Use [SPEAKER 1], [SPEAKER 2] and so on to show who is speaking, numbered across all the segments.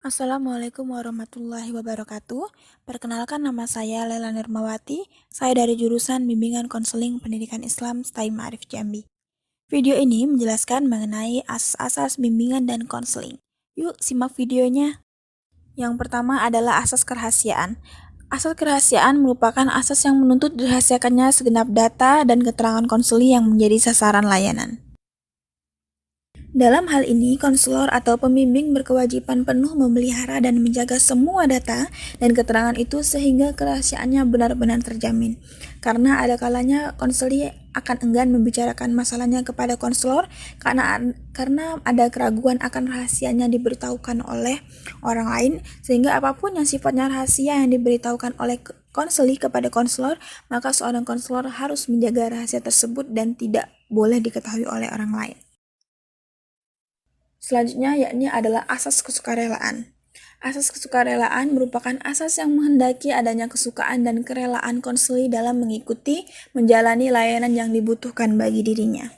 [SPEAKER 1] Assalamualaikum warahmatullahi wabarakatuh. Perkenalkan nama saya Lela Nirmawati. Saya dari jurusan Bimbingan Konseling Pendidikan Islam STAI Ma'arif Jambi. Video ini menjelaskan mengenai asas-asas bimbingan dan konseling. Yuk simak videonya. Yang pertama adalah asas kerahasiaan. Asas kerahasiaan merupakan asas yang menuntut dirahasiakannya segenap data dan keterangan konseling yang menjadi sasaran layanan. Dalam hal ini, konselor atau pembimbing berkewajiban penuh memelihara dan menjaga semua data dan keterangan itu sehingga kerahasiaannya benar-benar terjamin. Karena ada kalanya konseli akan enggan membicarakan masalahnya kepada konselor karena ada keraguan akan rahasianya diberitahukan oleh orang lain, sehingga apapun yang sifatnya rahasia yang diberitahukan oleh konseli kepada konselor, maka seorang konselor harus menjaga rahasia tersebut dan tidak boleh diketahui oleh orang lain. Selanjutnya yakni adalah asas kesukarelaan. Asas kesukarelaan merupakan asas yang menghendaki adanya kesukaan dan kerelaan konseli dalam mengikuti, menjalani layanan yang dibutuhkan bagi dirinya.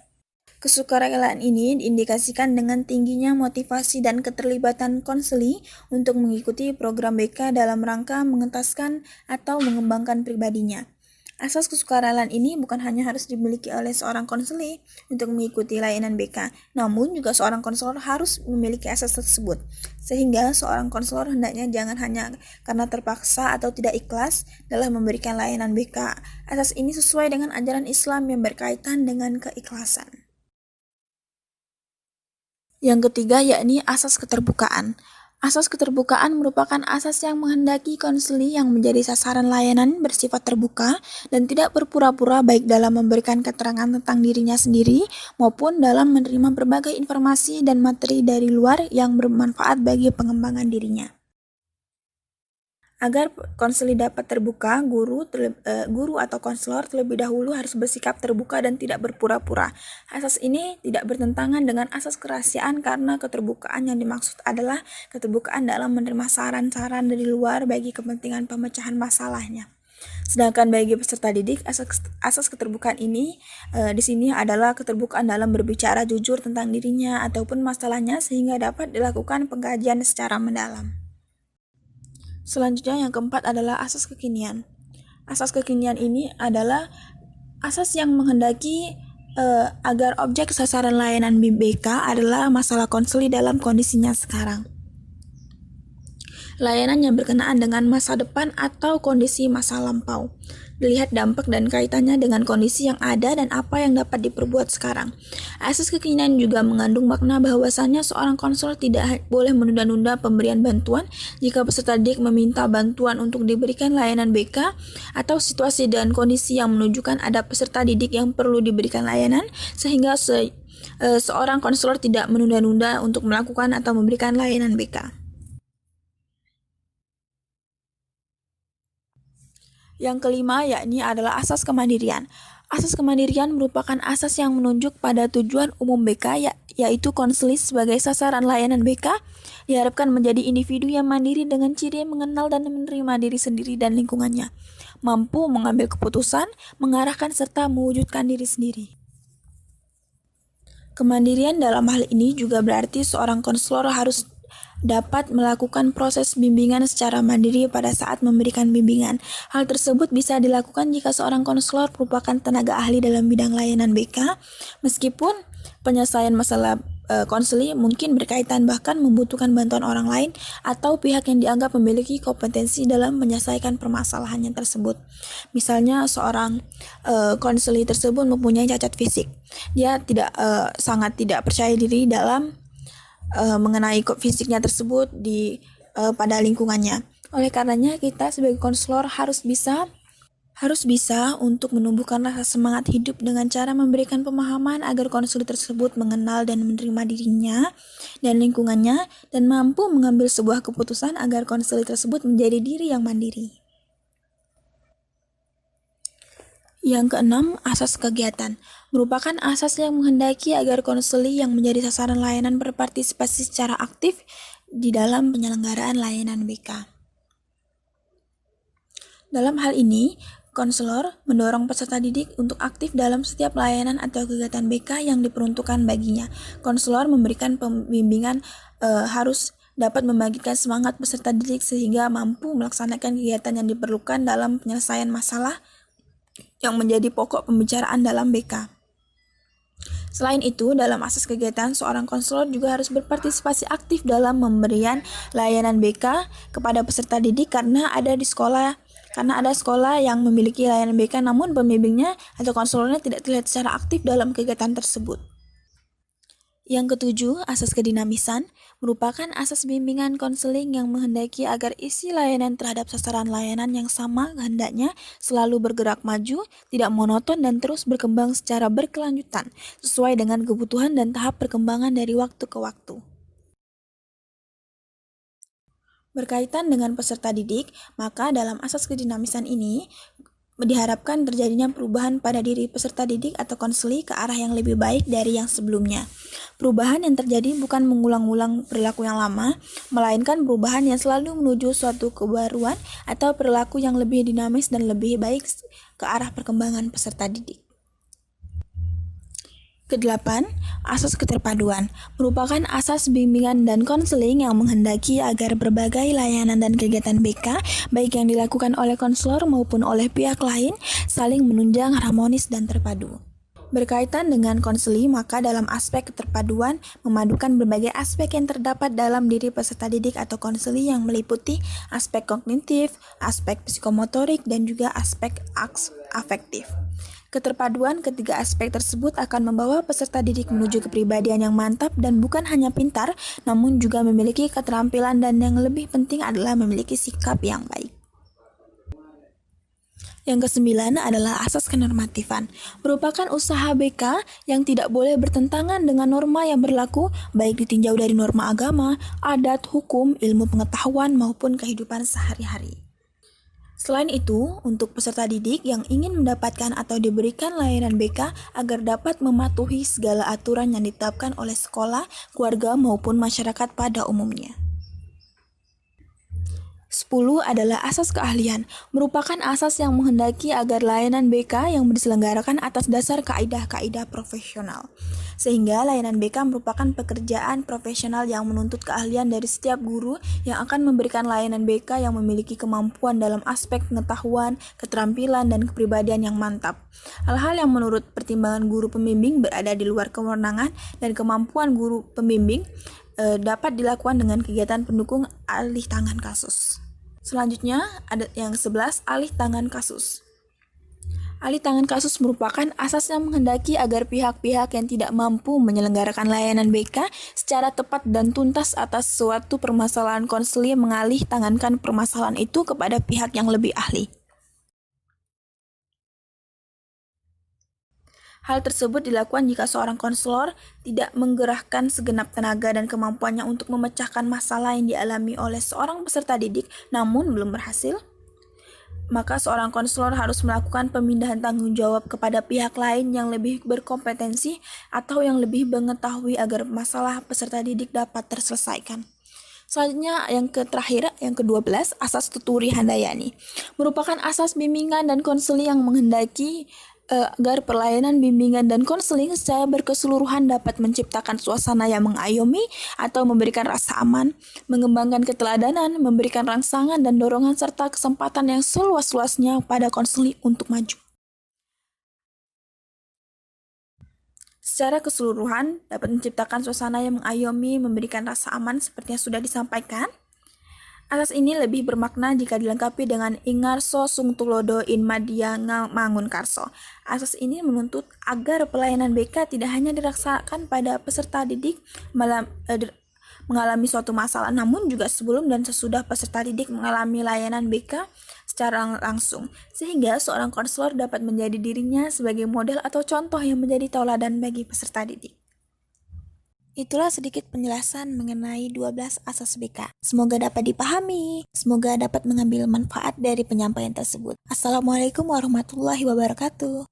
[SPEAKER 1] Kesukarelaan ini diindikasikan dengan tingginya motivasi dan keterlibatan konseli untuk mengikuti program BK dalam rangka mengentaskan atau mengembangkan pribadinya. Asas kesukarelaan ini bukan hanya harus dimiliki oleh seorang konseli untuk mengikuti layanan BK, namun juga seorang konselor harus memiliki asas tersebut. Sehingga seorang konselor hendaknya jangan hanya karena terpaksa atau tidak ikhlas dalam memberikan layanan BK. Asas ini sesuai dengan ajaran Islam yang berkaitan dengan keikhlasan. Yang ketiga yakni asas keterbukaan. Asas keterbukaan merupakan asas yang menghendaki konseli yang menjadi sasaran layanan bersifat terbuka dan tidak berpura-pura baik dalam memberikan keterangan tentang dirinya sendiri maupun dalam menerima berbagai informasi dan materi dari luar yang bermanfaat bagi pengembangan dirinya. Agar konseli dapat terbuka, guru atau konselor terlebih dahulu harus bersikap terbuka dan tidak berpura-pura. Asas ini tidak bertentangan dengan asas kerahasiaan karena keterbukaan yang dimaksud adalah keterbukaan dalam menerima saran-saran dari luar bagi kepentingan pemecahan masalahnya. Sedangkan bagi peserta didik, asas keterbukaan ini di sini adalah keterbukaan dalam berbicara jujur tentang dirinya ataupun masalahnya sehingga dapat dilakukan pengkajian secara mendalam. Selanjutnya yang keempat adalah asas kekinian. Asas kekinian ini adalah asas yang menghendaki agar objek sasaran layanan BK adalah masalah konseli dalam kondisinya sekarang. Layanan yang berkenaan dengan masa depan atau kondisi masa lampau. Dilihat dampak dan kaitannya dengan kondisi yang ada dan apa yang dapat diperbuat sekarang. Asas kekinian juga mengandung makna bahwasannya seorang konselor tidak boleh menunda-nunda pemberian bantuan jika peserta didik meminta bantuan untuk diberikan layanan BK atau situasi dan kondisi yang menunjukkan ada peserta didik yang perlu diberikan layanan sehingga seorang konselor tidak menunda-nunda untuk melakukan atau memberikan layanan BK. Yang kelima yakni adalah asas kemandirian. Asas kemandirian merupakan asas yang menunjuk pada tujuan umum BK yaitu konseli sebagai sasaran layanan BK diharapkan menjadi individu yang mandiri dengan ciri mengenal dan menerima diri sendiri dan lingkungannya, mampu mengambil keputusan, mengarahkan serta mewujudkan diri sendiri. Kemandirian dalam hal ini juga berarti seorang konselor harus dapat melakukan proses bimbingan secara mandiri pada saat memberikan bimbingan. Hal tersebut bisa dilakukan jika seorang konselor merupakan tenaga ahli dalam bidang layanan BK, meskipun penyelesaian masalah konseli mungkin berkaitan bahkan membutuhkan bantuan orang lain atau pihak yang dianggap memiliki kompetensi dalam menyelesaikan permasalahannya tersebut. Misalnya seorang konseli tersebut mempunyai cacat fisik. Dia sangat tidak percaya diri dalam mengenai fisiknya tersebut pada lingkungannya. Oleh karenanya kita sebagai konselor harus bisa untuk menumbuhkan rasa semangat hidup dengan cara memberikan pemahaman agar konselor tersebut mengenal dan menerima dirinya dan lingkungannya dan mampu mengambil sebuah keputusan agar konselor tersebut menjadi diri yang mandiri. Yang keenam, asas kegiatan merupakan asas yang menghendaki agar konseli yang menjadi sasaran layanan berpartisipasi secara aktif di dalam penyelenggaraan layanan BK. Dalam hal ini, konselor mendorong peserta didik untuk aktif dalam setiap layanan atau kegiatan BK yang diperuntukkan baginya. Konselor memberikan pembimbingan harus dapat membangkitkan semangat peserta didik sehingga mampu melaksanakan kegiatan yang diperlukan dalam penyelesaian masalah yang menjadi pokok pembicaraan dalam BK. Selain itu, dalam asas kegiatan, seorang konselor juga harus berpartisipasi aktif dalam pemberian layanan BK kepada peserta didik karena ada sekolah yang memiliki layanan BK namun pembimbingnya atau konselornya tidak terlihat secara aktif dalam kegiatan tersebut. Yang ketujuh, asas kedinamisan merupakan asas bimbingan konseling yang menghendaki agar isi layanan terhadap sasaran layanan yang sama hendaknya selalu bergerak maju, tidak monoton dan terus berkembang secara berkelanjutan, sesuai dengan kebutuhan dan tahap perkembangan dari waktu ke waktu. Berkaitan dengan peserta didik, maka dalam asas kedinamisan ini diharapkan terjadinya perubahan pada diri peserta didik atau konseli ke arah yang lebih baik dari yang sebelumnya. Perubahan yang terjadi bukan mengulang-ulang perilaku yang lama, melainkan perubahan yang selalu menuju suatu kebaruan atau perilaku yang lebih dinamis dan lebih baik ke arah perkembangan peserta didik. Kedelapan, asas keterpaduan merupakan asas bimbingan dan konseling yang menghendaki agar berbagai layanan dan kegiatan BK, baik yang dilakukan oleh konselor maupun oleh pihak lain, saling menunjang harmonis dan terpadu. Berkaitan dengan konseli, maka dalam aspek keterpaduan memadukan berbagai aspek yang terdapat dalam diri peserta didik atau konseli yang meliputi aspek kognitif, aspek psikomotorik, dan juga aspek afektif. Keterpaduan ketiga aspek tersebut akan membawa peserta didik menuju kepribadian yang mantap dan bukan hanya pintar, namun juga memiliki keterampilan dan yang lebih penting adalah memiliki sikap yang baik. Yang kesembilan adalah asas kenormatifan, merupakan usaha BK yang tidak boleh bertentangan dengan norma yang berlaku, baik ditinjau dari norma agama, adat, hukum, ilmu pengetahuan, maupun kehidupan sehari-hari. Selain itu, untuk peserta didik yang ingin mendapatkan atau diberikan layanan BK agar dapat mematuhi segala aturan yang ditetapkan oleh sekolah, keluarga, maupun masyarakat pada umumnya. 10 adalah asas keahlian, merupakan asas yang menghendaki agar layanan BK yang diselenggarakan atas dasar kaidah-kaidah profesional. Sehingga layanan BK merupakan pekerjaan profesional yang menuntut keahlian dari setiap guru yang akan memberikan layanan BK yang memiliki kemampuan dalam aspek pengetahuan, keterampilan, dan kepribadian yang mantap. Hal-hal yang menurut pertimbangan guru pembimbing berada di luar kewenangan dan kemampuan guru pembimbing dapat dilakukan dengan kegiatan pendukung alih tangan kasus. Selanjutnya ada yang 11, alih tangan kasus. Alih tangan kasus merupakan asas yang menghendaki agar pihak-pihak yang tidak mampu menyelenggarakan layanan BK secara tepat dan tuntas atas suatu permasalahan konseli mengalih tangankan permasalahan itu kepada pihak yang lebih ahli. Hal tersebut dilakukan jika seorang konselor tidak menggerahkan segenap tenaga dan kemampuannya untuk memecahkan masalah yang dialami oleh seorang peserta didik namun belum berhasil. Maka seorang konselor harus melakukan pemindahan tanggung jawab kepada pihak lain yang lebih berkompetensi atau yang lebih mengetahui agar masalah peserta didik dapat terselesaikan. Selanjutnya yang terakhir, yang ke-12, asas tuturi handayani. Merupakan asas bimbingan dan konseling yang menghendaki agar pelayanan bimbingan dan konseling secara berkeseluruhan dapat menciptakan suasana yang mengayomi atau memberikan rasa aman, mengembangkan keteladanan, memberikan rangsangan dan dorongan serta kesempatan yang seluas-luasnya pada konseling untuk maju. Secara keseluruhan dapat menciptakan suasana yang mengayomi, memberikan rasa aman seperti yang sudah disampaikan. Asas ini lebih bermakna jika dilengkapi dengan ingarso sung tulodo in madya mangun karso. Asas ini menuntut agar pelayanan BK tidak hanya dirasakan pada peserta didik mengalami suatu masalah, namun juga sebelum dan sesudah peserta didik mengalami layanan BK secara langsung, sehingga seorang konselor dapat menjadi dirinya sebagai model atau contoh yang menjadi tauladan bagi peserta didik. Itulah sedikit penjelasan mengenai 12 asas BK. Semoga dapat dipahami, semoga dapat mengambil manfaat dari penyampaian tersebut. Assalamualaikum warahmatullahi wabarakatuh.